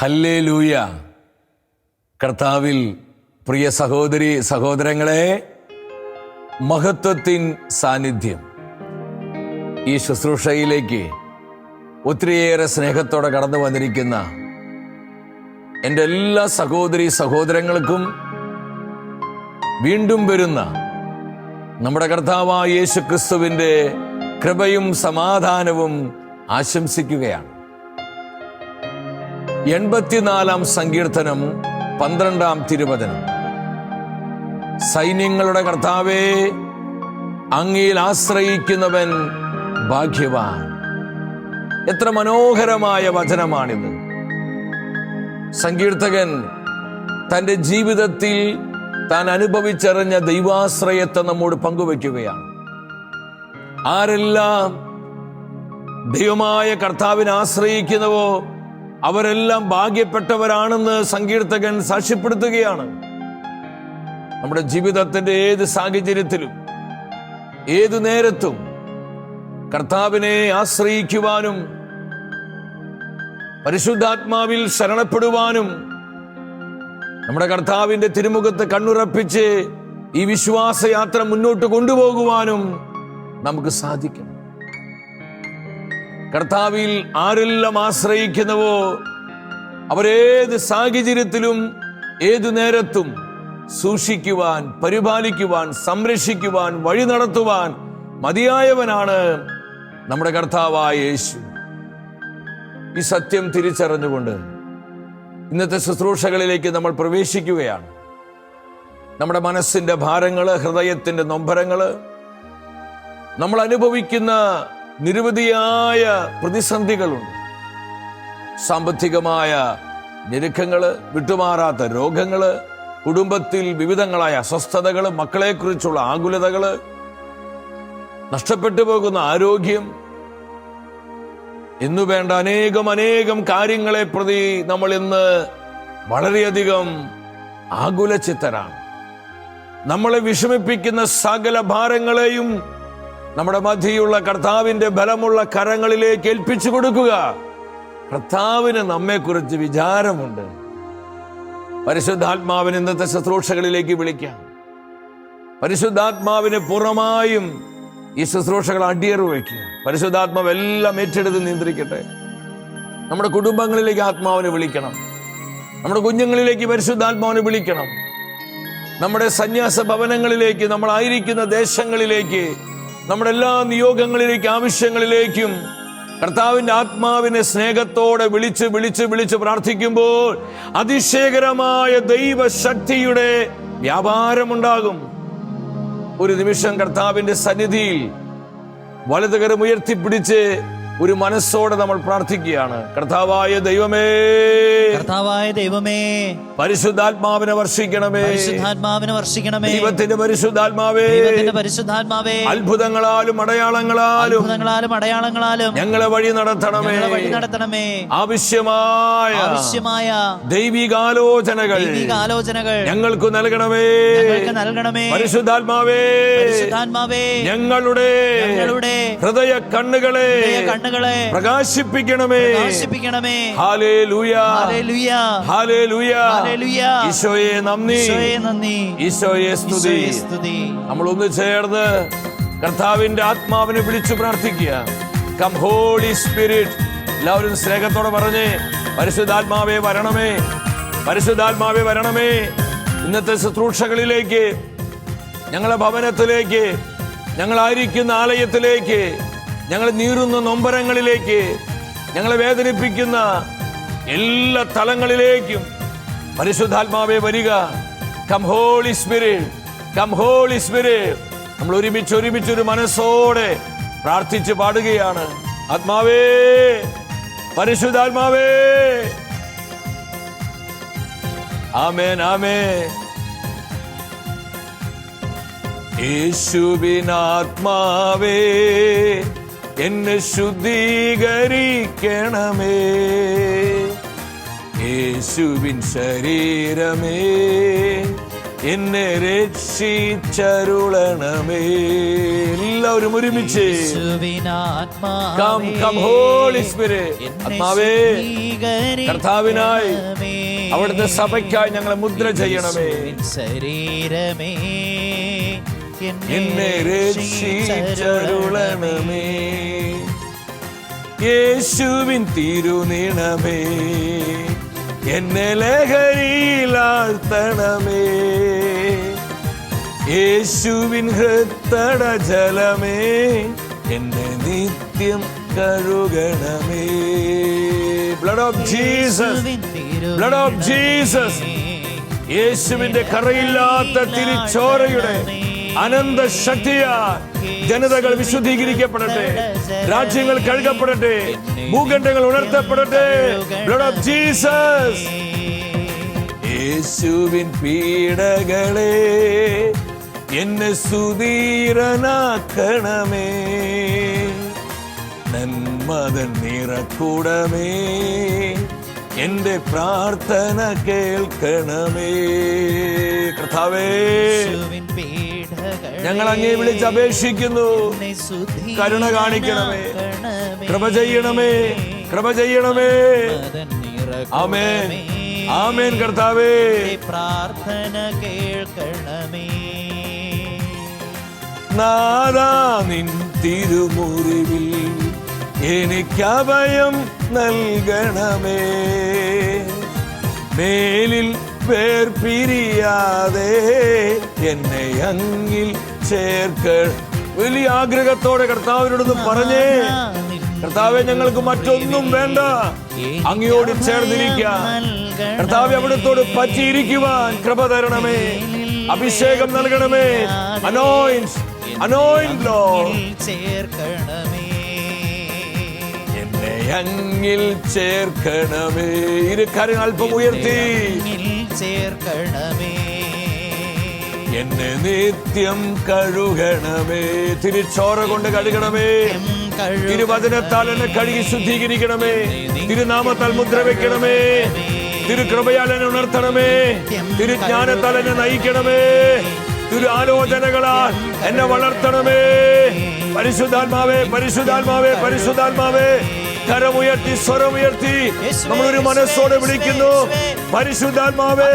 Hallelujah. കർത്താവിൽ പ്രിയ സഹോദരി സഹോദരങ്ങളെ, മഹത്വത്തിൻ സാന്നിധ്യം ഈ ശുശ്രൂഷയിലേക്ക് ഒത്തിരിയേറെ സ്നേഹത്തോടെ കടന്നു വന്നിരിക്കുന്ന എൻ്റെ എല്ലാ സഹോദരി സഹോദരങ്ങൾക്കും വീണ്ടും വരുന്ന നമ്മുടെ കർത്താവായ യേശു ക്രിസ്തുവിൻ്റെ കൃപയും സമാധാനവും ആശംസിക്കുകയാണ്. 84-ാം സങ്കീർത്തനം 12-ാം തിരുവചനം. സൈന്യങ്ങളുടെ കർത്താവേ, അങ്ങയിൽ ആശ്രയിക്കുന്നവൻ ഭാഗ്യവാൻ. എത്ര മനോഹരമായ വചനമാണിത്. സങ്കീർത്തകൻ തൻ്റെ ജീവിതത്തിൽ താൻ അനുഭവിച്ചറിഞ്ഞ ദൈവാശ്രയത്തെ നമ്മോട് പങ്കുവയ്ക്കുകയാണ്. ആരെല്ലാം ദൈവമായ കർത്താവിനെ ആശ്രയിക്കുന്നവോ അവരെല്ലാം ഭാഗ്യപ്പെട്ടവരാണെന്ന് സങ്കീർത്തകൻ സാക്ഷ്യപ്പെടുത്തുകയാണ്. നമ്മുടെ ജീവിതത്തിന്റെ ഏത് സാഹചര്യത്തിലും ഏതു നേരത്തും കർത്താവിനെ ആശ്രയിക്കുവാനും പരിശുദ്ധാത്മാവിൽ ശരണപ്പെടുവാനും നമ്മുടെ കർത്താവിന്റെ തിരുമുഖത്ത് കണ്ണുറപ്പിച്ച് ഈ വിശ്വാസയാത്ര മുന്നോട്ട് കൊണ്ടുപോകുവാനും നമുക്ക് സാധിക്കണം. കർത്താവിൽ ആരെല്ലാം ആശ്രയിക്കുന്നവോ അവരേത് സാഹചര്യത്തിലും ഏതു നേരത്തും സൂക്ഷിക്കുവാൻ, പരിപാലിക്കുവാൻ, സംരക്ഷിക്കുവാൻ, വഴി നടത്തുവാൻ മതിയായവനാണ് നമ്മുടെ കർത്താവായ യേശു. ഈ സത്യം തിരിച്ചറിഞ്ഞുകൊണ്ട് ഇന്നത്തെ ശുശ്രൂഷകളിലേക്ക് നമ്മൾ പ്രവേശിക്കുകയാണ്. നമ്മുടെ മനസ്സിന്റെ ഭാരങ്ങള്, ഹൃദയത്തിന്റെ നൊമ്പരങ്ങള്, നമ്മൾ അനുഭവിക്കുന്ന നിരവധിയായ പ്രതിസന്ധികളുണ്ട്. സാമ്പത്തികമായ ഞെരുക്കങ്ങള്, വിട്ടുമാറാത്ത രോഗങ്ങള്, കുടുംബത്തിൽ വിവിധങ്ങളായ അസ്വസ്ഥതകള്, മക്കളെക്കുറിച്ചുള്ള ആകുലതകള്, നഷ്ടപ്പെട്ടു പോകുന്ന ആരോഗ്യം എന്നുവേണ്ട അനേകം കാര്യങ്ങളെ പ്രതി നമ്മൾ ഇന്ന് വളരെയധികം ആകുലചിത്തരാണ്. നമ്മളെ വിഷമിപ്പിക്കുന്ന സകല ഭാരങ്ങളെയും നമ്മുടെ മധ്യയുള്ള കർത്താവിന്റെ ബലമുള്ള കരങ്ങളിലേക്ക് ഏൽപ്പിച്ചു കൊടുക്കുക. കർത്താവിന് നമ്മെക്കുറിച്ച് വിചാരമുണ്ട്. പരിശുദ്ധാത്മാവിന് ഇന്നത്തെ ശുശ്രൂഷകളിലേക്ക് വിളിക്കാം. പരിശുദ്ധാത്മാവിന് പൂർണ്ണമായും ഈ ശുശ്രൂഷകൾ അടിയറു വയ്ക്കുക. പരിശുദ്ധാത്മാവ് എല്ലാം ഏറ്റെടുത്ത് നിയന്ത്രിക്കട്ടെ. നമ്മുടെ കുടുംബങ്ങളിലേക്ക് ആത്മാവിനെ വിളിക്കണം. നമ്മുടെ കുഞ്ഞുങ്ങളിലേക്ക് പരിശുദ്ധാത്മാവിനെ വിളിക്കണം. നമ്മുടെ സന്യാസ ഭവനങ്ങളിലേക്ക്, നമ്മളായിരിക്കുന്ന ദേശങ്ങളിലേക്ക്, നമ്മുടെ എല്ലാ നിയോഗങ്ങളിലേക്കും ആവശ്യങ്ങളിലേക്കും കർത്താവിന്റെ ആത്മാവിനെ സ്നേഹത്തോടെ വിളിച്ച് വിളിച്ച് വിളിച്ച് പ്രാർത്ഥിക്കുമ്പോൾ അതിശയകരമായ ദൈവശക്തിയുടെ വ്യാപാരമുണ്ടാകും. ഒരു നിമിഷം കർത്താവിന്റെ സന്നിധിയിൽ വലതുകരം ഉയർത്തിപ്പിടിച്ച് ഒരു മനസ്സോടെ നമ്മൾ പ്രാർത്ഥിക്കുകയാണ്. കർത്താവായ ദൈവമേ, കർത്താവായ ദൈവമേ, പരിശുദ്ധാത്മാവിനെ വർഷിക്കണമേ, പരിശുദ്ധാത്മാവിനെ വർഷിക്കണമേ. ദൈവത്തിന്റെ പരിശുദ്ധാത്മാവേ, ദൈവത്തിന്റെ പരിശുദ്ധാത്മാവേ, അത്ഭുതങ്ങളാലും അടയാളങ്ങളാലും ഞങ്ങളെ വഴി നടത്തണമേ. ആവശ്യമായ ദൈവികാലോചനകൾ ഞങ്ങൾക്ക് നൽകണമേ. പരിശുദ്ധാത്മാവേ, ഞങ്ങളുടെ ഹൃദയ കണ്ണുകളെ പ്രകാശിപ്പിക്കണമേ. Hallelujah, hallelujah. ഈശോയെ നന്ദി, ഈശോയെ സ്തുതി. നമ്മൾ ഒന്ന് ചേർന്ന് കർത്താവിന്റെ ആത്മാവിനെ വിളിച്ചു പ്രാർത്ഥിക്കുക. Come holy spirit. എല്ലാവരും സ്നേഹത്തോടെ പറഞ്ഞേ, പരിശുദ്ധാത്മാവേ വരണമേ, പരിശുദ്ധാത്മാവേ വരണമേ. ഇന്നത്തെ ശുശ്രൂഷകളിലേക്ക്, ഞങ്ങളെ ഭവനത്തിലേക്ക്, ഞങ്ങളായിരിക്കുന്ന ആലയത്തിലേക്ക്, ഞങ്ങൾ നീറുന്ന നൊമ്പരങ്ങളിലേക്ക്, ഞങ്ങളെ വേദനിപ്പിക്കുന്ന എല്ലാ തലങ്ങളിലേക്കും പരിശുദ്ധാത്മാവേ വരിക. Come holy spirit, come holy spirit. നമ്മൾ ഒരുമിച്ചൊരു മനസ്സോടെ പ്രാർത്ഥിച്ച് പാടുകയാണ്. ആത്മാവേ, പരിശുദ്ധാത്മാവേ. ആമേൻ, ആമേൻ. യേശുവിനാത്മാവേ എന്നെ ശുദ്ധീകരിക്കണമേ. യേശുവിൻ ശരീരമേ എന്നെ രക്ഷിച്ചരുളണമേ. എല്ലാവരും ഒരുമിച്ച് ആത്മാവേ, കർത്താവിനായി അവിടുത്തെ സഭയ്ക്കായി ഞങ്ങളെ മുദ്ര ചെയ്യണമേ. ശരീരമേ എന്നെ രക്ഷിച്ചരുളണമേ. യേശുവിൻ തിരുനിണമേ എന്നെ ലഹരിയിലാഴ്ത്തണമേ. യേശുവിൻ ഹൃത്തട ജലമേ എന്നെ നിത്യം കഴുകണമേ. Blood of Jesus, blood of Jesus. യേശുവിന്റെ കറയില്ലാത്ത തിരുച്ചോരയുടെ അനന്ത ശക്തിയാ ജനതകൾ വിശുദ്ധീകരിക്കപ്പെടട്ടെ, രാജ്യങ്ങൾ കഴുകപ്പെടട്ടെ, ഭൂഖണ്ഡങ്ങൾ ഉണർത്തപ്പെടട്ടെ. Blood of Jesus. യേശുവിൻ പീഡകളെ എന്നെ സുധീരനാക്കണമേ. നന്മതൻ നിറക്കൂടമേ എന്റെ പ്രാർത്ഥന കേൾക്കണമേ. കർത്താവേ, ഞങ്ങൾ അങ്ങേ വിളിച്ച് അപേക്ഷിക്കുന്നു, കരുണ കാണിക്കണമേ, കൃപ ചെയ്യണമേ, കൃപ ചെയ്യണമേ. ആമേൻ, ആമേൻ. കർത്താവേ, പ്രാർത്ഥന കേൾക്കണമേ. നാദാ നിൻ തിരുമുറിവിൽ എനിക്കഭയം നൽകണമേ. മേലിൽ വേർപിരിയാതെ എന്നെ അങ്ങിൽ ചേർക്ക. വലിയ ആഗ്രഹത്തോടെ കർത്താവിനോടൊന്ന് പറഞ്ഞേ, കർത്താവെ, ഞങ്ങൾക്ക് മറ്റൊന്നും വേണ്ട, അങ്ങയോട് ചേർന്നിരിക്കാൻ. കർത്താവെ, അവിടുത്തോട് പറ്റിയിരിക്കുവാൻ കൃപ തരണമേ, അഭിഷേകം നൽകണമേ. Anoint, anoint Lord. എന്നെ അങ്ങിൽ ചേർക്കണമേ. ഇരു കരങ്ങൾ അല്പം ഉയർത്തി. ചേർക്കണമേ. എന്നെ നിത്യം കഴുകണമേ. തിരുച്ചോര കൊണ്ട് കഴുകണമേ. തിരുവചനത്താൽ എന്നെ കഴുകി ശുദ്ധീകരിക്കണമേ. തിരുനാമത്താൽ മുദ്ര വെക്കണമേ. തിരുകൃപയാൽ എന്നെ ഉണർത്തണമേ. തിരുജ്ഞാനത്താൽ എന്നെ നയിക്കണമേ. തിരു ആലോചനകളാൽ എന്നെ വളർത്തണമേ. പരിശുദ്ധാത്മാവേ, പരിശുദ്ധാത്മാവേ, പരിശുദ്ധാത്മാവേ. കരമുയർത്തി, സ്വരമുയർത്തി നമ്മളൊരു മനസ്സോടെ വിളിക്കുന്നു, പരിശുദ്ധാത്മാവേ.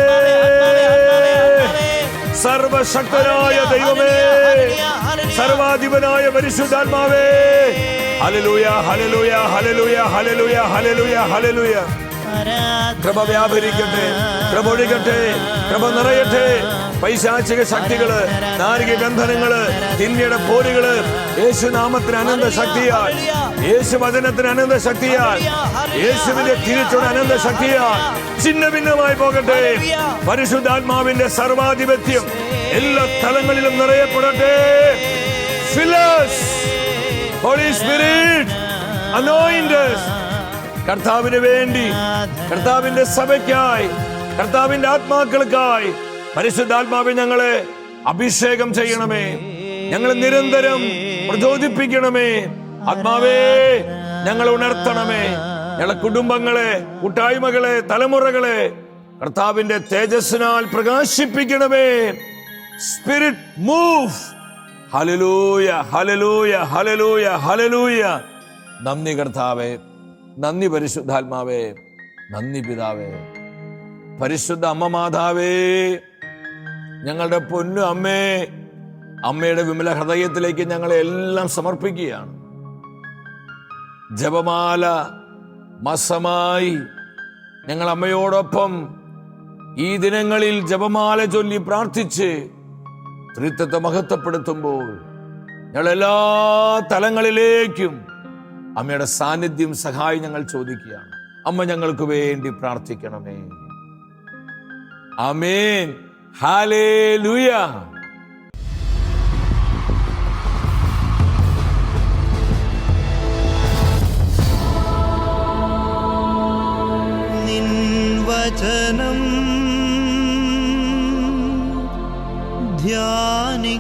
സർവശക്തനായ ദൈവമേ, സർവാധിപനായ പരിശുദ്ധാത്മാവേ. Hallelujah, hallelujah, hallelujah, hallelujah, hallelujah, hallelujah. കൃപ വ്യാപരിക്കട്ടെ, കൃപ ഒഴുകട്ടെ, കൃപ നിറയട്ടെ. പൈശാചിക ശക്തികള്, നാരിക ബന്ധനങ്ങള്, തിന്മയുടെ പോരുകള് യേശുനാമത്തിന് അനന്ത ശക്തിയാൽ, യേശു വചനത്തിന് അനന്ത ശക്തിയാൽ, യേശുവിന്റെ തിരിച്ചുള്ള അനന്ത ശക്തിയാൽ ചിന്ന ഭിന്നമായി പോകട്ടെ. പരിശുദ്ധാത്മാവിന്റെ സർവാധിപത്യം എല്ലാ തലങ്ങളിലും നിറയപ്പെടട്ടെ. Fill us, Holy Spirit, anoint us. കർത്താവിന് വേണ്ടി, കർത്താവിന്റെ സഭയ്ക്കായി, കർത്താവിന്റെ ആത്മാക്കൾക്കായി പരിശുദ്ധാത്മാവെ ഞങ്ങളെ അഭിഷേകം ചെയ്യണമേ. ഞങ്ങളെ നിരന്തരം പ്രചോദിപ്പിക്കണമേ. ആത്മാവേ, ഞങ്ങളെ ഉണർത്തണമേ. ഞങ്ങളെ കുടുംബങ്ങളെ, കൂട്ടായ്മകളെ, തലമുറകളെ കർത്താവിന്റെ തേജസ്സിനാൽ പ്രകാശിപ്പിക്കണമേ. Spirit move. Hallelujah, hallelujah, hallelujah, hallelujah. നന്ദി കർത്താവേ, നന്ദി പരിശുദ്ധാത്മാവേ, നന്ദി പിതാവേ. പരിശുദ്ധ അമ്മ മാതാവേ, ഞങ്ങളുടെ പൊന്നു അമ്മേ, അമ്മയുടെ വിമല ഹൃദയത്തിലേക്ക് ഞങ്ങളെ എല്ലാം സമർപ്പിക്കുകയാണ്. ജപമാല മാസമായി ഞങ്ങൾ അമ്മയോടൊപ്പം ഈ ദിനങ്ങളിൽ ജപമാല ചൊല്ലി പ്രാർത്ഥിച്ച് ത്രിത്വത്തെ മഹത്വപ്പെടുത്തുമ്പോൾ ഞങ്ങൾ എല്ലാ തലങ്ങളിലേക്കും അമ്മയുടെ സാന്നിധ്യം, സഹായം ഞങ്ങൾ ചോദിക്കുകയാണ്. അമ്മ ഞങ്ങൾക്ക് വേണ്ടി പ്രാർത്ഥിക്കണമേ. ആമേൻ. ഹല്ലേലൂയ. നിൻ വചനം ധ്യാനിക്കുമ്പോൾ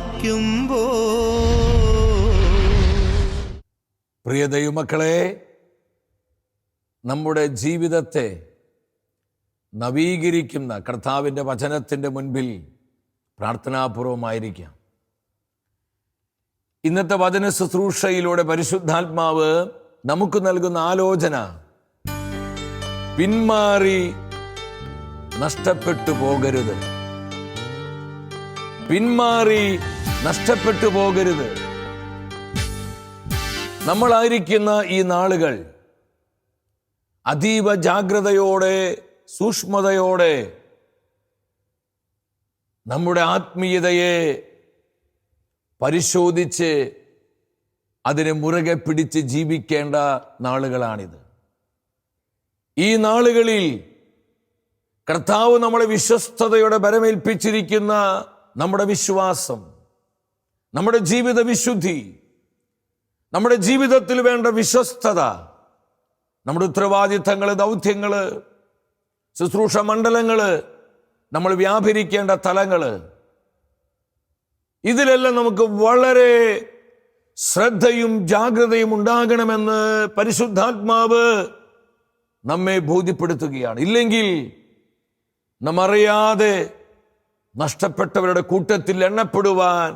പ്രിയ ദൈവമക്കളെ, നമ്മുടെ ജീവിതത്തെ നവീകരിക്കുന്ന കർത്താവിൻ്റെ വചനത്തിൻ്റെ മുൻപിൽ പ്രാർത്ഥനാപൂർവമായിരിക്കാം. ഇന്നത്തെ വചന ശുശ്രൂഷയിലൂടെ പരിശുദ്ധാത്മാവ് നമുക്ക് നൽകുന്ന ആലോചന, പിന്മാറി നഷ്ടപ്പെട്ടു പോകരുത്. പിന്മാറി നഷ്ടപ്പെട്ടു പോകരുത്. നമ്മളായിരിക്കുന്ന ഈ നാളുകൾ അതീവ ജാഗ്രതയോടെ, സൂക്ഷ്മതയോടെ നമ്മുടെ ആത്മീയതയെ പരിശോധിച്ച് അതിനെ മുറുകെ പിടിച്ച് ജീവിക്കേണ്ട നാളുകളാണിത്. ഈ നാളുകളിൽ കർത്താവ് നമ്മളെ വിശ്വസ്തതയോടെ ബലമേൽപ്പിച്ചിരിക്കുന്ന നമ്മുടെ വിശ്വാസം, നമ്മുടെ ജീവിത വിശുദ്ധി, നമ്മുടെ ജീവിതത്തിൽ വേണ്ട വിശ്വസ്തത, നമ്മുടെ ഉത്തരവാദിത്തങ്ങൾ, ദൗത്യങ്ങൾ, ശുശ്രൂഷ മണ്ഡലങ്ങൾ, നമ്മൾ വ്യാപരിക്കേണ്ട തലങ്ങൾ, ഇതിലെല്ലാം നമുക്ക് വളരെ ശ്രദ്ധയും ജാഗ്രതയും ഉണ്ടാകണമെന്ന് പരിശുദ്ധാത്മാവ് നമ്മെ ബോധ്യപ്പെടുത്തുകയാണ്. ഇല്ലെങ്കിൽ നാം അറിയാതെ നഷ്ടപ്പെട്ടവരുടെ കൂട്ടത്തിൽ എണ്ണപ്പെടുവാൻ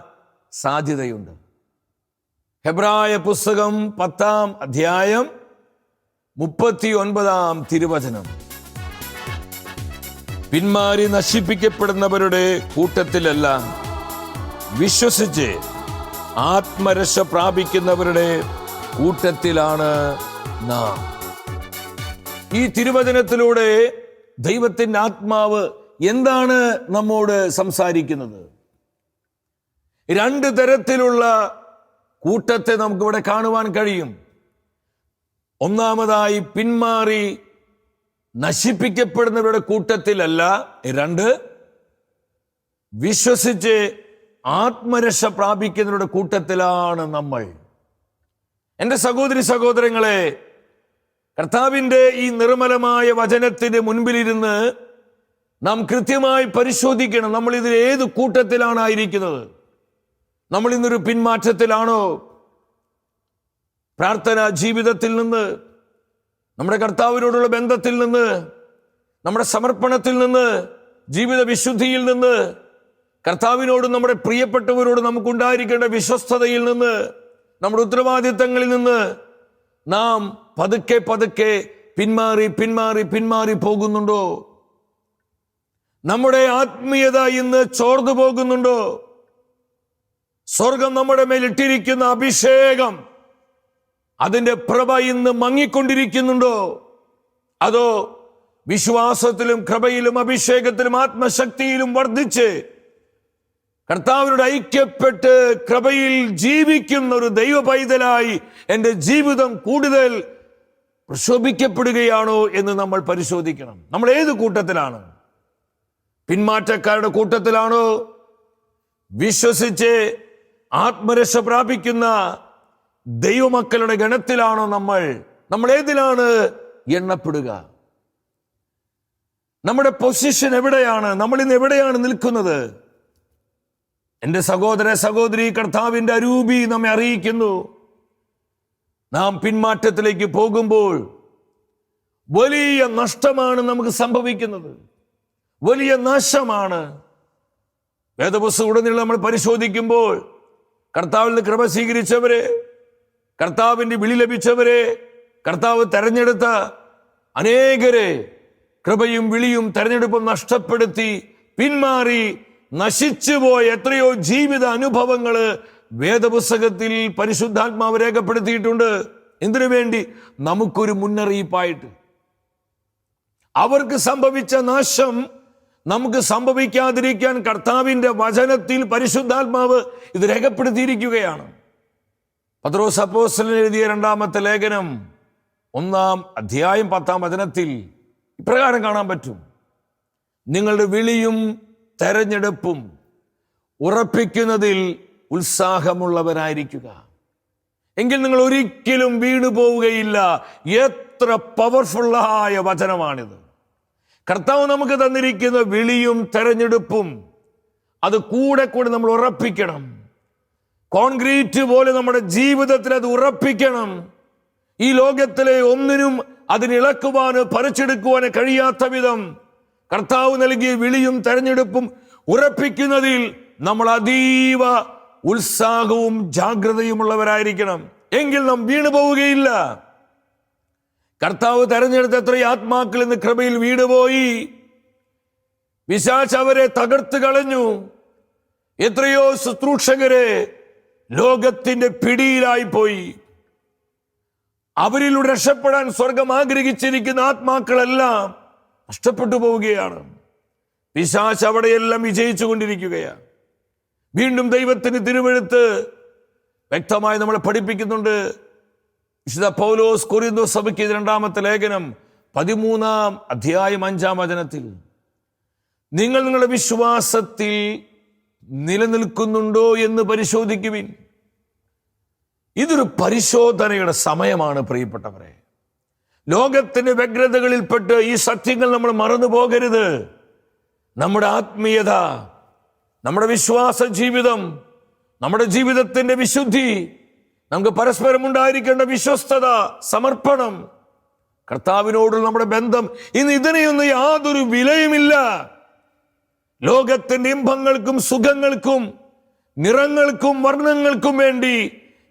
സാധ്യതയുണ്ട്. ഹെബ്രായ പുസ്തകം 10-ാം അധ്യായം 39-ാം തിരുവചനം, പിന്മാറി നശിപ്പിക്കപ്പെടുന്നവരുടെ കൂട്ടത്തിലല്ല, വിശ്വസിച്ച് ആത്മരക്ഷ പ്രാപിക്കുന്നവരുടെ കൂട്ടത്തിലാണ് നാം. ഈ തിരുവചനത്തിലൂടെ ദൈവത്തിൻ്റെ ആത്മാവ് എന്താണ് നമ്മോട് സംസാരിക്കുന്നത്? രണ്ട് തരത്തിലുള്ള കൂട്ടത്തെ നമുക്കിവിടെ കാണുവാൻ കഴിയും. ഒന്നാമതായി, പിന്മാറി നശിപ്പിക്കപ്പെടുന്നവരുടെ കൂട്ടത്തിലല്ല. രണ്ട്, വിശ്വസിച്ച് ആത്മരക്ഷ പ്രാപിക്കുന്നവരുടെ കൂട്ടത്തിലാണ് നമ്മൾ. എൻ്റെ സഹോദരി സഹോദരങ്ങളെ, കർത്താവിൻ്റെ ഈ നിർമ്മലമായ വചനത്തിന് മുൻപിലിരുന്ന് നാം കൃത്യമായി പരിശോധിക്കണം, നമ്മൾ ഇതിൽ ഏത് കൂട്ടത്തിലാണ് ആയിരിക്കുന്നത്. നമ്മൾ ഇന്നൊരു പിന്മാറ്റത്തിലാണോ? പ്രാർത്ഥനാ ജീവിതത്തിൽ നിന്ന്, നമ്മുടെ കർത്താവിനോടുള്ള ബന്ധത്തിൽ നിന്ന്, നമ്മുടെ സമർപ്പണത്തിൽ നിന്ന്, ജീവിത വിശുദ്ധിയിൽ നിന്ന്, കർത്താവിനോടും നമ്മുടെ പ്രിയപ്പെട്ടവരോട് നമുക്കുണ്ടായിരിക്കേണ്ട വിശ്വസ്തതയിൽ നിന്ന്, നമ്മുടെ ഉത്തരവാദിത്തങ്ങളിൽ നിന്ന് നാം പതുക്കെ പതുക്കെ പിന്മാറി പിന്മാറി പിന്മാറി പോകുന്നുണ്ടോ? നമ്മുടെ ആത്മീയത ഇന്ന് ചോർന്നു പോകുന്നുണ്ടോ? സ്വർഗം നമ്മുടെ മേൽ ഇട്ടിരിക്കുന്ന അഭിഷേകം, അതിന്റെ പ്രഭ ഇന്ന് മങ്ങിക്കൊണ്ടിരിക്കുന്നുണ്ടോ? അതോ വിശ്വാസത്തിലും കൃപയിലും അഭിഷേകത്തിലും ആത്മശക്തിയിലും വർദ്ധിച്ച് കർത്താവിനോട് ഐക്യപ്പെട്ട് കൃപയിൽ ജീവിക്കുന്ന ഒരു ദൈവ പൈതലായി എൻ്റെ ജീവിതം കൂടുതൽ പ്രശോഭിക്കപ്പെടുകയാണോ എന്ന് നമ്മൾ പരിശോധിക്കണം. നമ്മൾ ഏത് കൂട്ടത്തിലാണ്? പിന്മാറ്റക്കാരുടെ കൂട്ടത്തിലാണോ? വിശ്വസിച്ച് ആത്മരക്ഷ പ്രാപിക്കുന്ന ദൈവമക്കളുടെ ഗണത്തിലാണോ നമ്മൾ ഏതിലാണ് എണ്ണപ്പെടുക? നമ്മുടെ പൊസിഷൻ എവിടെയാണ്? നമ്മൾ ഇന്ന് എവിടെയാണ് നിൽക്കുന്നത്? എൻ്റെ സഹോദര സഹോദരി, കർത്താവിൻ്റെ അരൂപി നമ്മെ അറിയിക്കുന്നു, നാം പിന്മാറ്റത്തിലേക്ക് പോകുമ്പോൾ വലിയ നഷ്ടമാണ് നമുക്ക് സംഭവിക്കുന്നത്, വലിയ നാശമാണ്. വേദപുസ്തകത്തിലുടനീളം നമ്മൾ പരിശോധിക്കുമ്പോൾ കർത്താവിൽ നിന്ന് കൃപ സ്വീകരിച്ചവരെ, കർത്താവിൻ്റെ വിളി ലഭിച്ചവരെ, കർത്താവ് തെരഞ്ഞെടുത്ത അനേകരെ കൃപയും വിളിയും തെരഞ്ഞെടുപ്പും നഷ്ടപ്പെടുത്തി പിന്മാറി നശിച്ചുപോയ എത്രയോ ജീവിത അനുഭവങ്ങള് വേദപുസ്തകത്തിൽ പരിശുദ്ധാത്മാവ് രേഖപ്പെടുത്തിയിട്ടുണ്ട്. എന്തിനു വേണ്ടി? നമുക്കൊരു മുന്നറിയിപ്പായിട്ട്. അവർക്ക് സംഭവിച്ച നാശം നമുക്ക് സംഭവിക്കാതിരിക്കാൻ കർത്താവിൻ്റെ വചനത്തിൽ പരിശുദ്ധാത്മാവ് ഇത് രേഖപ്പെടുത്തിയിരിക്കുകയാണ്. പത്രോസ് അപ്പോസ്തലൻ എഴുതിയ 2-ാമത്തെ ലേഖനം 1-ാം അധ്യായം 10-ാം വചനത്തിൽ ഇപ്രകാരം കാണാൻ പറ്റും: നിങ്ങളുടെ വിളിയും തെരഞ്ഞെടുപ്പും ഉറപ്പിക്കുന്നതിൽ ഉത്സാഹമുള്ളവരായിരിക്കുക, എങ്കിൽ നിങ്ങൾ ഒരിക്കലും വീണു പോവുകയില്ല. എത്ര പവർഫുള്ളായ വചനമാണിത്! കർത്താവ് നമുക്ക് തന്നിരിക്കുന്ന വിളിയും തെരഞ്ഞെടുപ്പും അത് കൂടെ നമ്മൾ ഉറപ്പിക്കണം. കോൺക്രീറ്റ് പോലെ നമ്മുടെ ജീവിതത്തിൽ അത് ഉറപ്പിക്കണം. ഈ ലോകത്തിലെ ഒന്നിനും അതിനിളക്കുവാന് പറിച്ചെടുക്കുവാന് കഴിയാത്ത വിധം കർത്താവ് നൽകിയ വിളിയും തെരഞ്ഞെടുപ്പും ഉറപ്പിക്കുന്നതിൽ നമ്മൾ അതീവ ഉത്സാഹവും ജാഗ്രതയുമുള്ളവരായിരിക്കണം. എങ്കിൽ നാം വീണു പോവുകയില്ല. കർത്താവ് തെരഞ്ഞെടുത്ത എത്രയോ ആത്മാക്കൾ ഇന്ന് കൃപയിൽ വീണുപോയി. പിശാച് അവരെ തകർത്ത് കളഞ്ഞു. എത്രയോ ശുശ്രൂഷകരെ ലോകത്തിന്റെ പിടിയിലായി പോയി. അവരിലൂടെ രക്ഷപ്പെടാൻ സ്വർഗം ആഗ്രഹിച്ചിരിക്കുന്ന ആത്മാക്കളെല്ലാം നഷ്ടപ്പെട്ടു പോവുകയാണ്. പിശാച് അവിടെയെല്ലാം വിജയിച്ചു കൊണ്ടിരിക്കുകയാണ്. വീണ്ടും ദൈവത്തിന് തിരുവെഴുത്ത് വ്യക്തമായി നമ്മളെ പഠിപ്പിക്കുന്നുണ്ട്. വിശുദ്ധ പൗലോസ് കൊരിന്തോസ് സഭയ്ക്ക് 2-ാമത്തെ ലേഖനം 13-ാം അധ്യായം 5-ാം വചനത്തിൽ, നിങ്ങൾ നിങ്ങളുടെ വിശ്വാസത്തിൽ നിലനിൽക്കുന്നുണ്ടോ എന്ന് പരിശോധിക്കുവിൻ. ഇതൊരു പരിശോധനയുടെ സമയമാണ് പ്രിയപ്പെട്ടവരെ. ലോകത്തിന്റെ വ്യഗ്രതകളിൽപ്പെട്ട് ഈ സത്യങ്ങൾ നമ്മൾ മറന്നു പോകരുത്. നമ്മുടെ ആത്മീയത, നമ്മുടെ വിശ്വാസ ജീവിതം, നമ്മുടെ ജീവിതത്തിന്റെ വിശുദ്ധി, നമുക്ക് പരസ്പരം ഉണ്ടായിരിക്കേണ്ട വിശ്വസ്തത, സമർപ്പണം, കർത്താവിനോടുള്ള നമ്മുടെ ബന്ധം, ഇന്ന് ഇതിനെയൊന്നും യാതൊരു വിലയുമില്ല. ലോകത്തിന്റെ ഇമ്പങ്ങൾക്കും സുഖങ്ങൾക്കും നിറങ്ങൾക്കും വർണ്ണങ്ങൾക്കും വേണ്ടി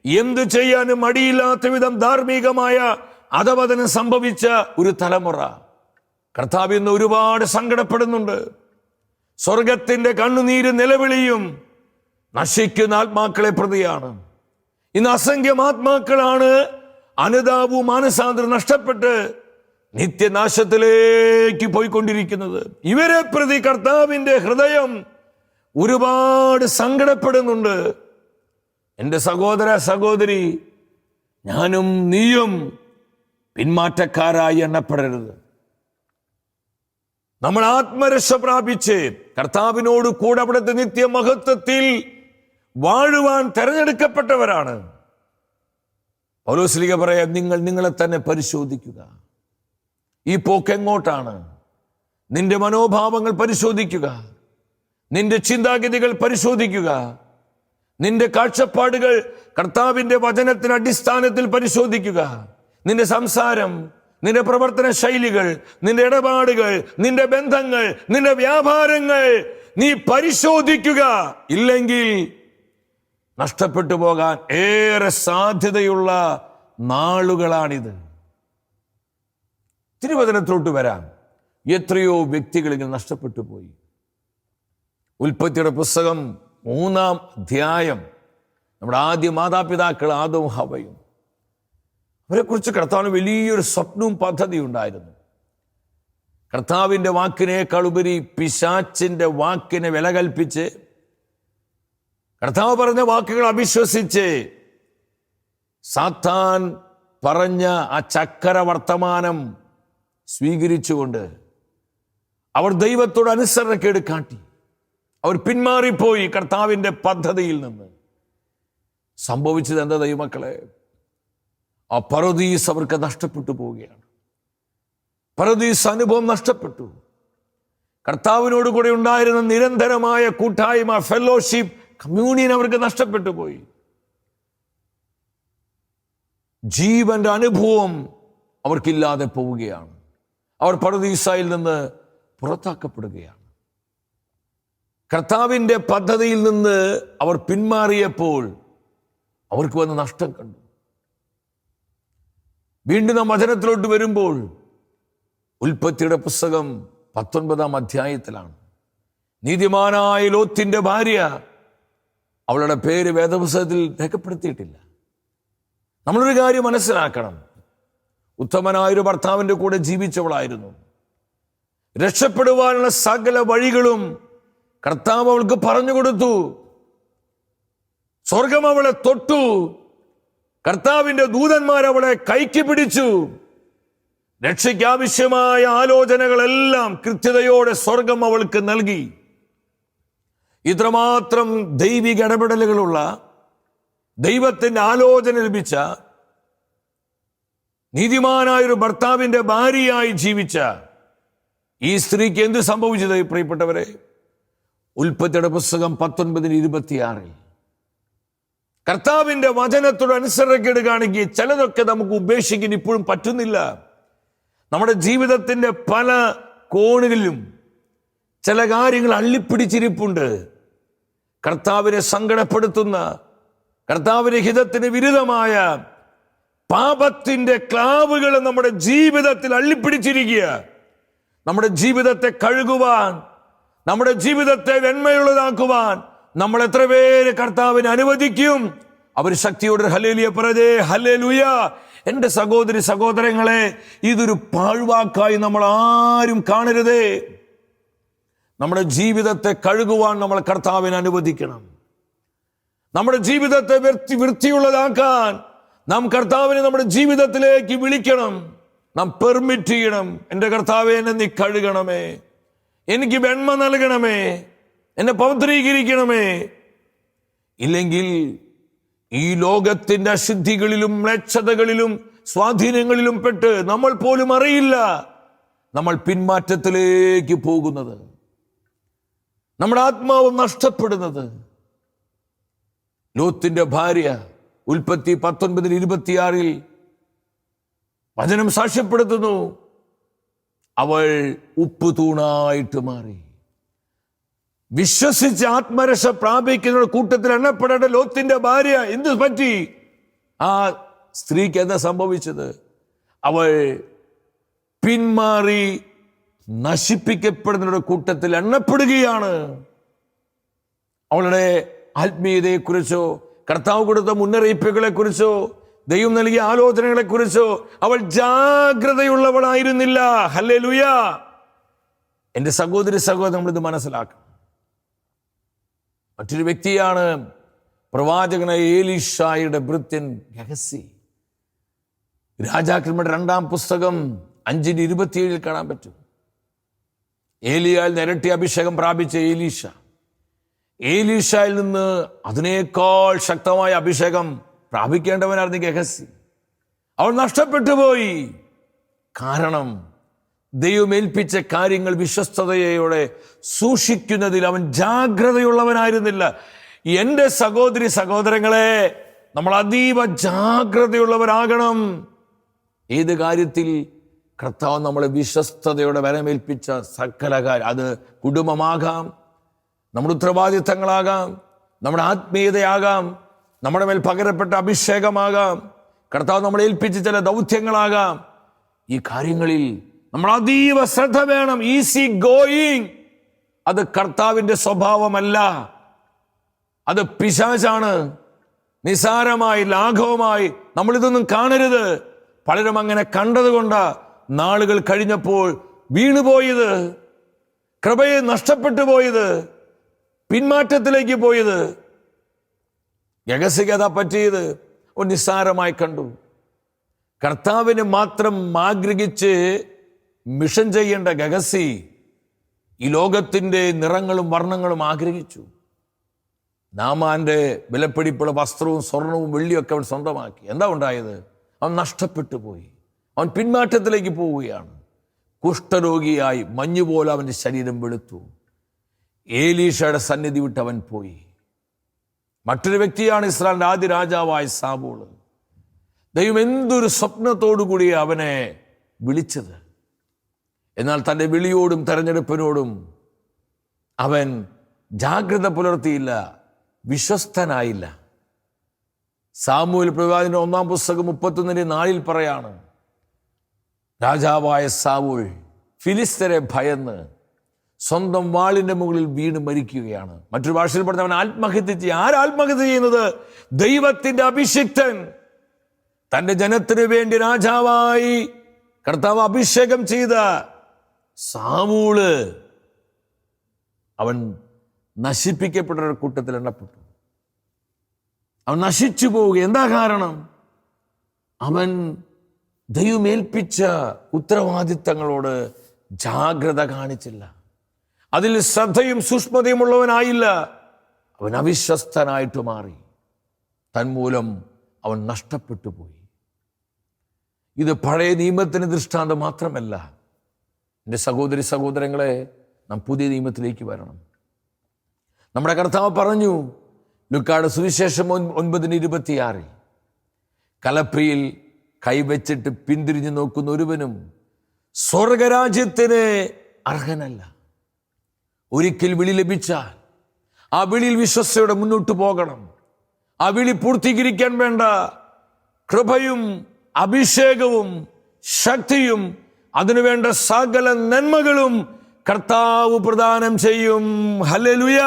എന്തു ചെയ്യാനും മടിയില്ലാത്ത വിധം ധാർമ്മികമായ അധപതനം സംഭവിച്ച ഒരു തലമുറ. കർത്താവ് ഇന്ന് ഒരുപാട് സങ്കടപ്പെടുന്നുണ്ട്. സ്വർഗത്തിന്റെ കണ്ണുനീര് നിലവിളിയും നശിക്കുന്ന ആത്മാക്കളെ പ്രതിയാണ്. ഇന്ന് അസംഖ്യം ആത്മാക്കളാണ് അനുതാപവും മാനസാന്തരം നഷ്ടപ്പെട്ട് നിത്യനാശത്തിലേക്ക് പോയിക്കൊണ്ടിരിക്കുന്നത്. ഇവരെ പ്രതി കർത്താവിന്റെ ഹൃദയം ഒരുപാട് സങ്കടപ്പെടുന്നുണ്ട്. എൻ്റെ സഹോദര സഹോദരി, ഞാനും നീയും പിന്മാറ്റക്കാരായി എണ്ണപ്പെടരുത്. നമ്മൾ ആത്മരക്ഷ പ്രാപിച്ച് കർത്താവിനോട് കൂടെ അവിടുത്തെ നിത്യമഹത്വത്തിൽ വാഴുവാൻ തെരഞ്ഞെടുക്കപ്പെട്ടവരാണ്. പൗലോസ് പറയാം, നിങ്ങൾ നിങ്ങളെ തന്നെ പരിശോധിക്കുക. ഈ പോക്ക് എങ്ങോട്ടാണ്? നിന്റെ മനോഭാവങ്ങൾ പരിശോധിക്കുക, നിന്റെ ചിന്താഗതികൾ പരിശോധിക്കുക, നിന്റെ കാഴ്ചപ്പാടുകൾ കർത്താവിന്റെ വചനത്തിന് അടിസ്ഥാനത്തിൽ പരിശോധിക്കുക. നിന്റെ സംസാരം, നിന്റെ പ്രവർത്തന ശൈലികൾ, നിന്റെ ഇടപാടുകൾ, നിന്റെ ബന്ധങ്ങൾ, നിന്റെ വ്യാപാരങ്ങൾ നീ പരിശോധിക്കുക. ഇല്ലെങ്കിൽ നഷ്ടപ്പെട്ടു പോകാൻ ഏറെ സാധ്യതയുള്ള നാളുകളാണിത്. തിരുവചനത്തിലോട്ട് വരാം. എത്രയോ വ്യക്തികൾ ഇങ്ങനെ നഷ്ടപ്പെട്ടു പോയി. ഉൽപ്പത്തിയുടെ പുസ്തകം 3-ാം അധ്യായം, നമ്മുടെ ആദ്യ മാതാപിതാക്കൾ ആദവും ഹവയും, അവരെക്കുറിച്ച് കർത്താവിന് വലിയൊരു സ്വപ്നവും പദ്ധതിയും ഉണ്ടായിരുന്നു. കർത്താവിൻ്റെ വാക്കിനേക്കാൾ ഉപരി പിശാച്ചിൻ്റെ വാക്കിനെ വില കൽപ്പിച്ച് കർത്താവ് പറഞ്ഞ വാക്കുകൾ അവിശ്വസിച്ച് സാത്താൻ പറഞ്ഞ ആ ചക്കര വർത്തമാനം സ്വീകരിച്ചുകൊണ്ട് അവർ ദൈവത്തോട് അനുസരണക്കേട് കാട്ടി. അവർ പിന്മാറിപ്പോയി കർത്താവിൻ്റെ പദ്ധതിയിൽ നിന്ന്. സംഭവിച്ചത് എന്താ ദൈവമക്കളെ? ആ പറുദീസ് അവർക്ക് നഷ്ടപ്പെട്ടു പോവുകയാണ്. പറുദീസ് അനുഭവം നഷ്ടപ്പെട്ടു. കർത്താവിനോട് കൂടെ ഉണ്ടായിരുന്ന നിരന്തരമായ കൂട്ടായ്മ, ഫെലോഷിപ്പ്, കമ്മ്യൂണിയൻ അവർക്ക് നഷ്ടപ്പെട്ടു പോയി. ജീവന്റെ അനുഭവം അവർക്കില്ലാതെ പോവുകയാണ്. അവർ പറുദീസായിൽ നിന്ന് പുറത്താക്കപ്പെടുകയാണ്. കർത്താവിൻ്റെ പദ്ധതിയിൽ നിന്ന് അവർ പിന്മാറിയപ്പോൾ അവർക്ക് വന്ന നഷ്ടം കണ്ടു. വീണ്ടും നാം വചനത്തിലോട്ട് വരുമ്പോൾ ഉൽപ്പത്തിയുടെ പുസ്തകം 19-ാം അധ്യായത്തിലാണ്. നീതിമാനായ ലോത്തിന്റെ ഭാര്യ, അവളുടെ പേര് വേദപുസ്തകത്തിൽ രേഖപ്പെടുത്തിയിട്ടില്ല. നമ്മളൊരു കാര്യം മനസ്സിലാക്കണം. ഉത്തമനായൊരു ഭർത്താവിൻ്റെ കൂടെ ജീവിച്ചവളായിരുന്നു. രക്ഷപ്പെടുവാനുള്ള സകല വഴികളും കർത്താവ് അവൾക്ക് പറഞ്ഞു കൊടുത്തു. സ്വർഗം അവളെ തൊട്ടു. കർത്താവിന്റെ ദൂതന്മാർ അവളെ കൈക്ക് പിടിച്ചു. രക്ഷയ്ക്കാവശ്യമായ ആലോചനകളെല്ലാം കൃത്യതയോടെ സ്വർഗം അവൾക്ക് നൽകി. ഇത്രമാത്രം ദൈവിക ഇടപെടലുകളുള്ള, ദൈവത്തിന്റെ ആലോചന ലഭിച്ച, നീതിമാനായൊരു ഭർത്താവിന്റെ ഭാര്യയായി ജീവിച്ച ഈ സ്ത്രീക്ക് എന്ത് സംഭവിച്ചത് പ്രിയപ്പെട്ടവരെ? ഉൽപ്പത്തിയുടെ പുസ്തകം 19-26 കർത്താവിന്റെ വചനത്തോട് അനുസരണക്കേട് കാണിക്കുക. ചിലതൊക്കെ നമുക്ക് ഉപേക്ഷിക്കാൻ ഇപ്പോഴും പറ്റുന്നില്ല. നമ്മുടെ ജീവിതത്തിന്റെ പല കോണുകളിലും ചില കാര്യങ്ങൾ അള്ളിപ്പിടിച്ചിരിപ്പുണ്ട്. കർത്താവിനെ സങ്കടപ്പെടുത്തുന്ന, കർത്താവിന്റെ ഹിതത്തിന് വിരുദ്ധമായ പാപത്തിന്റെ ക്ലാവുകൾ നമ്മുടെ ജീവിതത്തിൽ അള്ളിപ്പിടിച്ചിരിക്കുക. നമ്മുടെ ജീവിതത്തെ കഴുകുവാൻ, നമ്മുടെ ജീവിതത്തെ വെണ്മയുള്ളതാക്കുവാൻ നമ്മൾ എത്ര പേര് കർത്താവിനെ അനുവദിക്കും? അവർ ശക്തിയോടെ ഹല്ലേലൂയ പറയേ, ഹല്ലേലൂയ. എൻ്റെ സഹോദരി സഹോദരങ്ങളെ, ഇതൊരു പാഴ്വാക്കായി നമ്മൾ ആരും കാണരുതേ. നമ്മുടെ ജീവിതത്തെ കഴുകുവാൻ നമ്മൾ കർത്താവിനെ അനുവദിക്കണം. നമ്മുടെ ജീവിതത്തെ വൃത്തിയുള്ളതാക്കാൻ നാം കർത്താവിനെ നമ്മുടെ ജീവിതത്തിലേക്ക് വിളിക്കണം. നാം പെർമിറ്റ് ചെയ്യണം. എൻ്റെ കർത്താവേ, എന്നെ നീ കഴുകണമേ, എനിക്ക് വെണ്മ നൽകണമേ, എന്നെ പവിത്രീകരിക്കണമേ. ഇല്ലെങ്കിൽ ഈ ലോകത്തിന്റെ അശുദ്ധികളിലും മ്ലേച്ഛതകളിലും സ്വാധീനങ്ങളിലും പെട്ട് നമ്മൾ പോലും അറിയില്ല നമ്മൾ പിന്മാറ്റത്തിലേക്ക് പോകുന്നത്, നമ്മുടെ ആത്മാവ് നഷ്ടപ്പെടുന്നത്. ലോത്തിന്റെ ഭാര്യ ഉൽപ്പത്തി 19:26 വചനം സാക്ഷ്യപ്പെടുത്തുന്നു, അവൾ ഉപ്പ് തൂണായിട്ട് മാറി. വിശ്വസിച്ച് ആത്മരക്ഷ പ്രാപിക്കുന്ന കൂട്ടത്തിൽ എണ്ണപ്പെടേണ്ട ലോത്തിന്റെ ഭാര്യ എന്ത് പറ്റി? ആ സ്ത്രീക്ക് എന്താ സംഭവിച്ചത്? അവൾ പിന്മാറി നശിപ്പിക്കപ്പെടുന്നവരുടെ കൂട്ടത്തിൽ എണ്ണപ്പെടുകയാണ്. അവളുടെ ആത്മീയതയെക്കുറിച്ചോ, കർത്താവ് കൊടുത്ത മുന്നറിയിപ്പുകളെ കുറിച്ചോ, ദൈവം നൽകിയ ആലോചനകളെ കുറിച്ചോ അവൾ ജാഗ്രതയുള്ളവളായിരുന്നില്ല. ഹല്ലേലൂയ. എൻ്റെ സഹോദരി സഹോദരൻ, നമ്മളിത് മനസ്സിലാക്കണം. മറ്റൊരു വ്യക്തിയാണ് പ്രവാചകനായ ഏലീഷായുടെ ഭൃത്യൻ ഗഹസി. രാജാക്കന്മാരുടെ 2-ാം പുസ്തകം 5:27 കാണാൻ പറ്റും. ഏലിയാൽ ഇരട്ടി അഭിഷേകം പ്രാപിച്ച ഏലീഷായിൽ നിന്ന് അതിനേക്കാൾ ശക്തമായ അഭിഷേകം പ്രാപിക്കേണ്ടവനായിരുന്നു ഗഹസി. അവൻ നഷ്ടപ്പെട്ടു പോയി. കാരണം ദൈവം ഏൽപ്പിച്ച കാര്യങ്ങൾ വിശ്വസ്തതയോടെ സൂക്ഷിക്കുന്നതിൽ അവൻ ജാഗ്രതയുള്ളവനായിരുന്നില്ല. എൻ്റെ സഹോദരി സഹോദരങ്ങളെ, നമ്മൾ അതീവ ജാഗ്രതയുള്ളവരാകണം. ഏത് കാര്യത്തിൽ കർത്താവ് നമ്മളെ വിശ്വസ്തതയോടെ വരമേൽപ്പിച്ച സകല കാര്യം, അത് കുടുംബമാകാം, നമ്മുടെ ഉത്തരവാദിത്തങ്ങളാകാം, നമ്മുടെ ആത്മീയതയാകാം, നമ്മുടെ മേൽ പകരപ്പെട്ട അഭിഷേകമാകാം, കർത്താവ് നമ്മളെ ഏൽപ്പിച്ച ചില ദൗത്യങ്ങളാകാം. ഈ കാര്യങ്ങളിൽ നമ്മൾ അതീവ ശ്രദ്ധ വേണം. ഈസി ഗോയിങ് അത് കർത്താവിൻ്റെ സ്വഭാവമല്ല, അത് പിശാചാണ്. നിസാരമായി ലാഘവമായി നമ്മളിതൊന്നും കാണരുത്. പലരും അങ്ങനെ കണ്ടതുകൊണ്ട് നാളുകൾ കഴിഞ്ഞപ്പോൾ വീണുപോയത്, കൃപയെ നഷ്ടപ്പെട്ടു പോയത്, പിന്മാറ്റത്തിലേക്ക് പോയത്. ഗഹസിക്ക് അതാ പറ്റിയത്. ഒരു നിസ്സാരമായി കണ്ടു. കർത്താവിനെ മാത്രം ആഗ്രഹിച്ച് മിഷൻ ചെയ്യേണ്ട ഗഹസി ഈ ലോകത്തിൻ്റെ നിറങ്ങളും വർണ്ണങ്ങളും ആഗ്രഹിച്ചു. നാമാന്റെ വിലപിടിപ്പുള്ള വസ്ത്രവും സ്വർണവും വെള്ളിയൊക്കെ അവൻ സ്വന്തമാക്കി. എന്താ ഉണ്ടായത്? അവൻ നഷ്ടപ്പെട്ടു പോയി. അവൻ പിന്മാറ്റത്തിലേക്ക് പോവുകയാണ്. കുഷ്ഠരോഗിയായി മഞ്ഞുപോലെ അവൻ്റെ ശരീരം വെളുത്തു. ഏലീഷയുടെ സന്നിധി വിട്ട് അവൻ പോയി. മറ്റൊരു വ്യക്തിയാണ് ഇസ്രായേലിന്റെ ആദ്യ രാജാവായ സാവൂള്. ദൈവം എന്തൊരു സ്വപ്നത്തോടുകൂടി അവനെ വിളിച്ചത്. എന്നാൽ തൻ്റെ വിളിയോടും തെരഞ്ഞെടുപ്പിനോടും അവൻ ജാഗ്രത പുലർത്തിയില്ല, വിശ്വസ്തനായില്ല. സാമൂവേൽ പ്രവാചകന്റെ 1-ാം പുസ്തകം 31:4 പറയാണ്, രാജാവായ സാവൂൾ ഫിലിസ്തരെ ഭയന്ന് സ്വന്തം വാളിന്റെ മുകളിൽ വീണ് മരിക്കുകയാണ്. മറ്റൊരു ഭാഷയിൽ പറഞ്ഞ അവൻ ആത്മഹത്യ ചെയ്യും. ആത്മഹത്യ ചെയ്യുന്നത്? ദൈവത്തിന്റെ അഭിഷിക്തൻ, തൻ്റെ ജനത്തിന് വേണ്ടി രാജാവായി കർത്താവ് അഭിഷേകം ചെയ്ത സാവൂള് അവൻ നശിപ്പിക്കപ്പെട്ട ഒരു കൂട്ടത്തിൽ എണ്ണപ്പെട്ടു. അവൻ നശിച്ചു പോവുക. എന്താ കാരണം? അവൻ ദൈവം ഏൽപ്പിച്ച ഉത്തരവാദിത്തങ്ങളോട് ജാഗ്രത കാണിച്ചില്ല. അതിൽ ശ്രദ്ധയും സൂക്ഷ്മതയും ഉള്ളവനായില്ല. അവൻ അവിശ്വസ്തനായിട്ട് മാറി. തന്മൂലം അവൻ നഷ്ടപ്പെട്ടു പോയി. ഇത് പഴയ നിയമത്തിന് ദൃഷ്ടാന്തം മാത്രമല്ല. എൻ്റെ സഹോദരി സഹോദരങ്ങളെ, നാം പുതിയ നിയമത്തിലേക്ക് വരണം. നമ്മുടെ കർത്താവ് പറഞ്ഞു, ലുക്കായുടെ സുവിശേഷം 9:26 കലപ്പയിൽ കൈവച്ചിട്ട് പിന്തിരിഞ്ഞു നോക്കുന്ന ഒരുവനും സ്വർഗരാജ്യത്തിന് അർഹനല്ല. ഒരിക്കൽ വിളി ലഭിച്ചാൽ ആ വിളിയിൽ വിശ്വസ്തയോടെ മുന്നോട്ട് പോകണം. ആ വിളി പൂർത്തീകരിക്കാൻ വേണ്ട കൃപയും അഭിഷേകവും ശക്തിയും അതിനുവേണ്ട സകല നന്മകളും കർത്താവ് പ്രദാനം ചെയ്യും. ഹല്ലേലൂയ!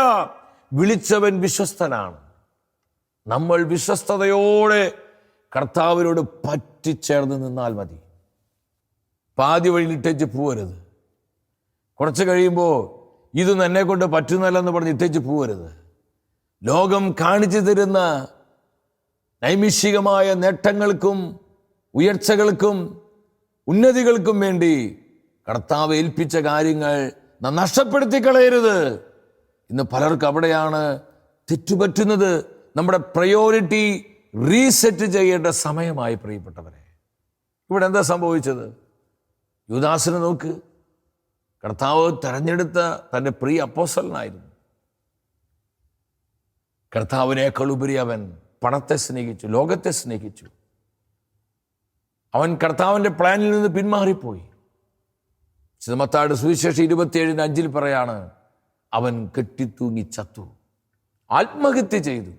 വിളിച്ചവൻ വിശ്വസ്തനാണ്. നമ്മൾ വിശ്വസ്തയോടെ കർത്താവിനോട് പറ്റിച്ചേർന്ന് നിന്നാൽ മതി. പാതി വഴിയിലിട്ടേച്ച് പോവരുത്. കുറച്ച് കഴിയുമ്പോൾ ഇതൊന്നും എന്നെ കൊണ്ട് പറ്റുന്നല്ലെന്ന് പറഞ്ഞ് ഇട്ടേച്ച് പോവരുത്. ലോകം കാണിച്ചു തരുന്ന നൈമിഷികമായ നേട്ടങ്ങൾക്കും ഉയർച്ചകൾക്കും ഉന്നതികൾക്കും വേണ്ടി കർത്താവ് ഏൽപ്പിച്ച കാര്യങ്ങൾ നാം നഷ്ടപ്പെടുത്തി കളയരുത്. ഇന്ന് പലർക്കും അവിടെയാണ് തെറ്റുപറ്റുന്നത്. നമ്മുടെ പ്രയോറിറ്റി റീസെറ്റ് ചെയ്യേണ്ട സമയമായി പ്രിയപ്പെട്ടവരെ. ഇവിടെ എന്താ സംഭവിച്ചത്? യൂദാസിനെ നോക്ക്. കർത്താവ് തെരഞ്ഞെടുത്ത തൻ്റെ പ്രിയ അപ്പോസ്തലനായിരുന്നു. കർത്താവിനേക്കാൾ ഉപരി അവൻ പണത്തെ സ്നേഹിച്ചു, ലോകത്തെ സ്നേഹിച്ചു. അവൻ കർത്താവിൻ്റെ പ്ലാനിൽ നിന്ന് പിന്മാറിപ്പോയി. മത്തായിയുടെ സുവിശേഷം 27:5 പറയാണ്, അവൻ കെട്ടിത്തൂങ്ങി ചത്തു, ആത്മഹത്യ ചെയ്തു.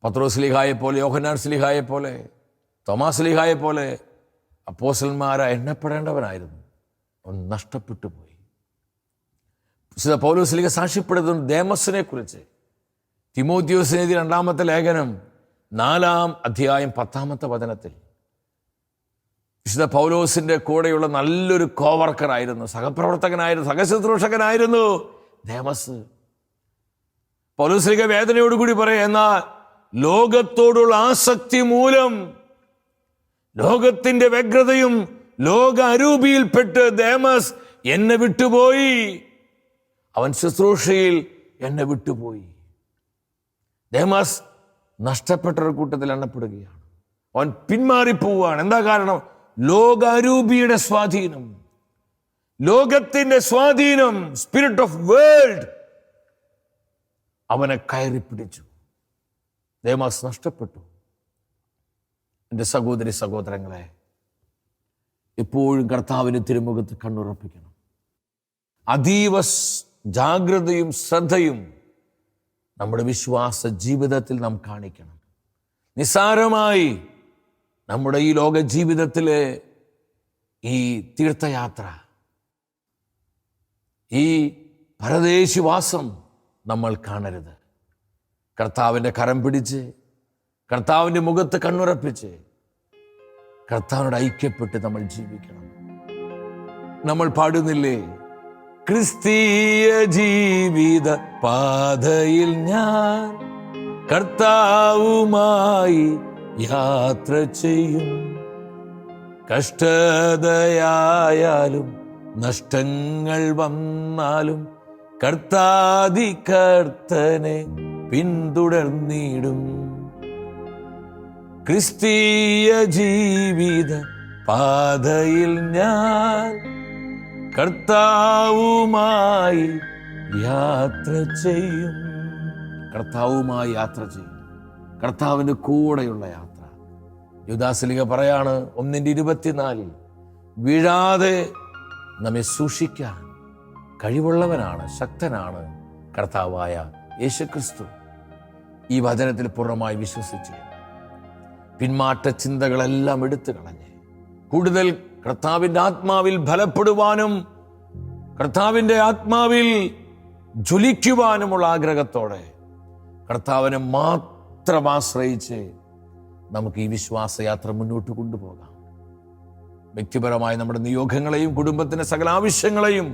പത്രോസ് സ്ലീഹായെ പോലെ, യോഹന്നാൻ സ്ലീഹായെ പോലെ, തോമാസ് സ്ലീഹായെ പോലെ അപ്പോസ്തലന്മാരെ എണ്ണപ്പെടേണ്ടവനായിരുന്നു. അവൻ നഷ്ടപ്പെട്ടു പോയി. വിശുദ്ധ പൗലോസ് സ്ലീഹ സാക്ഷ്യപ്പെടുത്തുന്ന ദേമസിനെ കുറിച്ച് തിമോഥെയോസിനെതിരെ 2-ാമത്തെ ലേഖനം 4-ാം അധ്യായം 10-ാമത്തെ വചനത്തിൽ വിശുദ്ധ പൗലോസിന്റെ കൂടെയുള്ള നല്ലൊരു കോവർക്കറായിരുന്നു, സഹപ്രവർത്തകനായിരുന്നു, സഹശുശ്രൂഷകനായിരുന്നു ദേമസ്. പൗലോസ് സ്ലീഹ വേദനയോടുകൂടി പറയും, എന്നാൽ ലോകത്തോടുള്ള ആസക്തി മൂലം, ലോകത്തിന്റെ വ്യഗ്രതയും ലോക അരൂപിയിൽപ്പെട്ട് ദേമസ് എന്നെ വിട്ടുപോയി. അവൻ ശുശ്രൂഷയിൽ എന്നെ വിട്ടുപോയി. ദേമസ് നഷ്ടപ്പെട്ടൊരു കൂട്ടത്തിൽ എണ്ണപ്പെടുകയാണ്. അവൻ പിന്മാറിപ്പോവുകയാണ്. എന്താ കാരണം? ലോകാരൂപിയുടെ സ്വാധീനം, ലോകത്തിന്റെ സ്വാധീനം, സ്പിരിറ്റ് ഓഫ് വേൾഡ് അവനെ കയറി പിടിച്ചു. ദേമസ് നഷ്ടപ്പെട്ടു. എൻ്റെ സഹോദരി സഹോദരങ്ങളെ, എപ്പോഴും കർത്താവിന് തിരുമുഖത്ത് കണ്ണുറപ്പിക്കണം. അതീവ ജാഗ്രതയും ശ്രദ്ധയും നമ്മുടെ വിശ്വാസ ജീവിതത്തിൽ നാം കാണിക്കണം. നിസ്സാരമായി നമ്മുടെ ഈ ലോക ജീവിതത്തിലെ ഈ തീർത്ഥയാത്ര, ഈ പരദേശിവാസം നമ്മൾ കാണരുത്. കർത്താവിൻ്റെ കരം പിടിച്ച്, കർത്താവിൻ്റെ മുഖത്ത് കണ്ണുറപ്പിച്ച്, കർത്താവിനോട് ഐക്യപ്പെട്ട് നമ്മൾ ജീവിക്കണം. നമ്മൾ പാടുന്നില്ലേ, ക്രിസ്തീയ ജീവിത പാതയിൽ ഞാൻ കർത്താവുമായി യാത്ര ചെയ്യും. കഷ്ടതയായാലും നഷ്ടങ്ങൾ വന്നാലും കർത്താദി കർത്തനെ പിന്തുടർന്നിടും. ക്രിസ്തീയ ജീവിത പാതയിൽ ഞാൻ കർത്താവുമായി യാത്ര ചെയ്യും. കർത്താവുമായി യാത്ര ചെയ്യും. കർത്താവിൻ്റെ കൂടെയുള്ള യാത്ര. യൂദാസ് പറയാണ് 1:24, വീഴാതെ നമ്മെ സൂക്ഷിക്കാൻ കഴിവുള്ളവനാണ്, ശക്തനാണ് കർത്താവായ യേശുക്രിസ്തു. ഈ വചനത്തിൽ പൂർണ്ണമായി വിശ്വസിച്ച് പിന്മാറ്റ ചിന്തകളെല്ലാം എടുത്തു കളഞ്ഞ് കൂടുതൽ കർത്താവിൻ്റെ ആത്മാവിൽ ബലപ്പെടുവാനും കർത്താവിൻ്റെ ആത്മാവിൽ ജ്വലിക്കുവാനുമുള്ള ആഗ്രഹത്തോടെ കർത്താവിനെ മാത്രം ആശ്രയിച്ച് നമുക്ക് ഈ വിശ്വാസയാത്ര മുന്നോട്ട് കൊണ്ടുപോകാം. വ്യക്തിപരമായ നമ്മുടെ നിയോഗങ്ങളെയും കുടുംബത്തിൻ്റെ സകല ആവശ്യങ്ങളെയും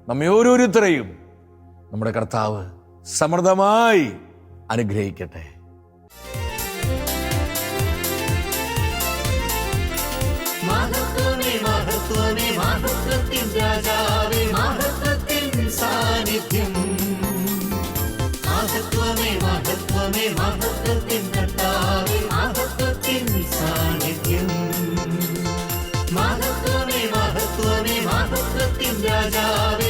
നമ്മെ ഓരോരുത്തരെയും നമ്മുടെ കർത്താവ് സമൃദ്ധമായി അനുഗ്രഹിക്കട്ടെ. മഹത്വമേ മഹത്വമേ മഹത്വത്തിൻ രാജാവേ, മഹത്വത്തിൻ സാന്നിധ്യം. മഹത്വമേ മഹത്വമേ മഹത്വത്തിൻ കർത്താവേ, മഹത്വത്തിൻ സാന്നിധ്യം. മഹത്വമേ മഹത്വമേ മഹത്വത്തിൻ രാജാവേ,